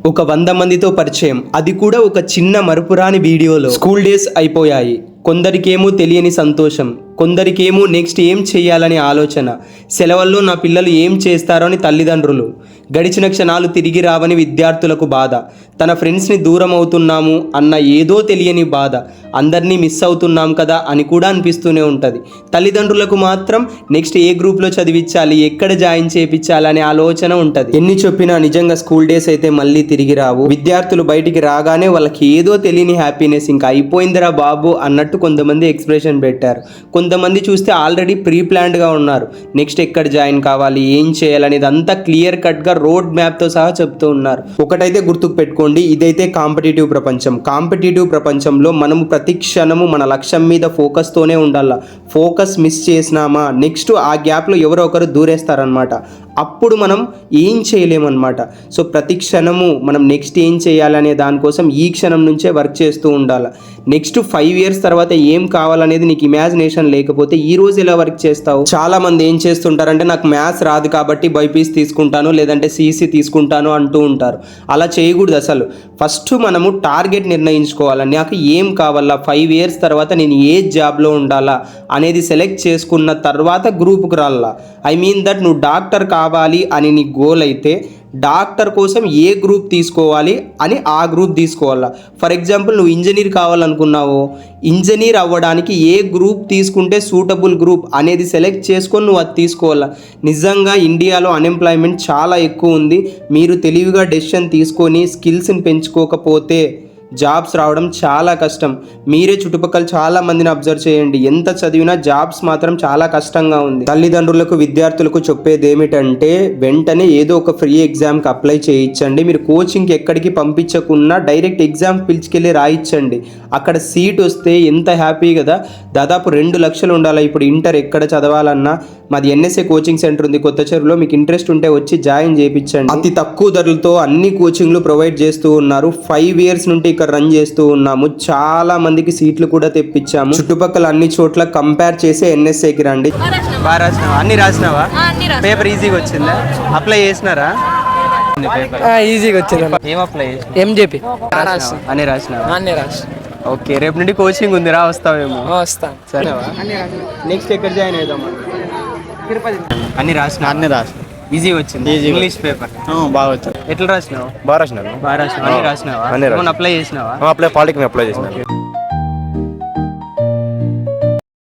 ఒక 100 మందితో పరిచయం, అది కూడా ఒక చిన్న మరుపురాని వీడియోలో. స్కూల్ డేస్ అయిపోయాయి. కొందరికేమో తెలియని సంతోషం, కొందరికేమో నెక్స్ట్ ఏం చేయాలని ఆలోచన. సెలవుల్లో నా పిల్లలు ఏం చేస్తారో అని తల్లిదండ్రులు. గడిచిన క్షణాలు తిరిగి రావని విద్యార్థులకు బాధ. తన ఫ్రెండ్స్ని దూరం అవుతున్నాము అన్న ఏదో తెలియని బాధ. అందరినీ మిస్ అవుతున్నాం కదా అని కూడా అనిపిస్తూనే ఉంటుంది. తల్లిదండ్రులకు మాత్రం నెక్స్ట్ ఏ గ్రూప్లో చదివించాలి, ఎక్కడ జాయిన్ చేయించాలి అనే ఆలోచన ఉంటుంది. ఎన్ని చెప్పినా నిజంగా స్కూల్ డేస్ అయితే మళ్ళీ తిరిగి రావు. విద్యార్థులు బయటికి రాగానే వాళ్ళకి ఏదో తెలియని హ్యాపీనెస్, ఇంకా అయిపోయిందిరా బాబు అన్నట్టు కొంతమంది ఎక్స్ప్రెషన్ పెట్టారు. కొంతమంది చూస్తే ఆల్రెడీ ప్రీ ప్లాన్డ్గా ఉన్నారు. నెక్స్ట్ ఎక్కడ జాయిన్ కావాలి, ఏం చేయాలనేది అంతా క్లియర్ కట్గా రోడ్ మ్యాప్తో సహా చెప్తూ ఉన్నారు. ఒకటైతే గుర్తుకు పెట్టుకోండి, ఇదైతే కాంపిటేటివ్ ప్రపంచం. కాంపిటేటివ్ ప్రపంచంలో మనము ప్రతి క్షణము మన లక్ష్యం మీద ఫోకస్తోనే ఉండాల. ఫోకస్ మిస్ చేసినామా నెక్స్ట్ ఆ గ్యాప్లో ఎవరో ఒకరు దూరేస్తారనమాట. అప్పుడు మనం ఏం చేయలేమన్నమాట. సో ప్రతి క్షణము మనం నెక్స్ట్ ఏం చేయాలనే దానికోసం ఈ క్షణం నుంచే వర్క్ చేస్తూ ఉండాలి. నెక్స్ట్ 5 years తర్వాత ఏం కావాలనేది నీకు ఇమాజినేషన్ లేకపోతే ఈ రోజు ఎలా వర్క్ చేస్తావు? చాలా మంది ఏం చేస్తుంటారంటే నాకు మ్యాథ్స్ రాదు కాబట్టి బైపీసీ తీసుకుంటాను లేదంటే సిఈసి తీసుకుంటాను అంటూ ఉంటారు. అలా చేయకూడదు అసలు. ఫస్ట్ మనము టార్గెట్ నిర్ణయించుకోవాలి. నాకు ఏం కావాలా, 5 years తర్వాత నేను ఏ జాబ్లో ఉండాలా అనేది సెలెక్ట్ చేసుకున్న తర్వాత గ్రూప్కి రాలా. ఐ మీన్ దట్ నువ్వు డాక్టర్ కావాలి అని నీ గోల్ అయితే డాక్టర్ కోసం ఏ గ్రూప్ తీసుకోవాలి అని ఆ గ్రూప్ తీసుకోవాలా. ఫర్ ఎగ్జాంపుల్ నువ్వు ఇంజనీర్ కావాలనుకున్నావు, ఇంజనీర్ అవ్వడానికి ఏ గ్రూప్ తీసుకుంటే సూటబుల్ గ్రూప్ అనేది సెలెక్ట్ చేసుకొని నువ్వు అది తీసుకోవాలా. నిజంగా ఇండియాలో అన్ఎంప్లాయ్మెంట్ చాలా ఎక్కువ ఉంది. మీరు తెలివిగా డెసిషన్ తీసుకొని స్కిల్స్ని పెంచుకోకపోతే జాబ్స్ రావడం చాలా కష్టం. మీరే చుట్టుపక్కల చాలా మందిని అబ్జర్వ్ చేయండి, ఎంత చదివినా జాబ్స్ మాత్రం చాలా కష్టంగా ఉంది. తల్లిదండ్రులకు విద్యార్థులకు చెప్పేది ఏమిటంటే వెంటనే ఏదో ఒక ఫ్రీ ఎగ్జామ్కి అప్లై చేయించండి. మీరు కోచింగ్కి ఎక్కడికి పంపించకుండా డైరెక్ట్ ఎగ్జామ్ పిలుచుకెళ్ళి రాయించండి. అక్కడ సీట్ వస్తే ఎంత హ్యాపీ కదా. దాదాపు 2 లక్షలు ఉండాలి. ఇప్పుడు ఇంటర్ ఎక్కడ చదవాలన్నా మాది ఎన్ఎస్ఏ కోచింగ్ సెంటర్ ఉంది కొత్త చెరువులో. మీకు ఇంట్రెస్ట్ ఉంటే వచ్చి జాయిన్ చేయించండి. అతి తక్కువ ధరలతో అన్ని కోచింగ్లు ప్రొవైడ్ చేస్తూ ఉన్నారు. 5 years నుండి ఇక్కడ రన్ చేస్తూ ఉన్నాము. చాలా మందికి సీట్లు కూడా తెప్పించాము. చుట్టుపక్కల అన్ని చోట్ల కంపేర్ చేసి ఎన్ఎస్ఏకి రండి. బాగా రాసినావా? అన్ని రాసినావా? పేపర్ ఈజీగా వచ్చిందా? అప్లై చేసినారా? ఈజీగా వచ్చింది. ఏం అప్లై చేసిన? ఎంజేపీ అన్ని రాసినావా? అన్నీ రాసి. ఓకే, రేపు నుండి కోచింగ్ ఉంది, రా వస్తావేమో? వస్తాను. సరేవా? నెక్స్ట్ ఎక్కడ జాయిన్ అవుదాం? తిరుపతి. అన్ని రాసిన? అన్ని రాసిన. ఈజీ వచ్చింది. ఇంగ్లీష్ పేపర్ బాగా వచ్చింది. ఎట్లా రాసినావు? బాగా రాసినాను. బాగా రాసినావు. అన్ని రాసినావా? అన్ని రాసిన. అప్లై చేసినావా? అప్లై పాలిటిక్ అప్లై చేసినాను.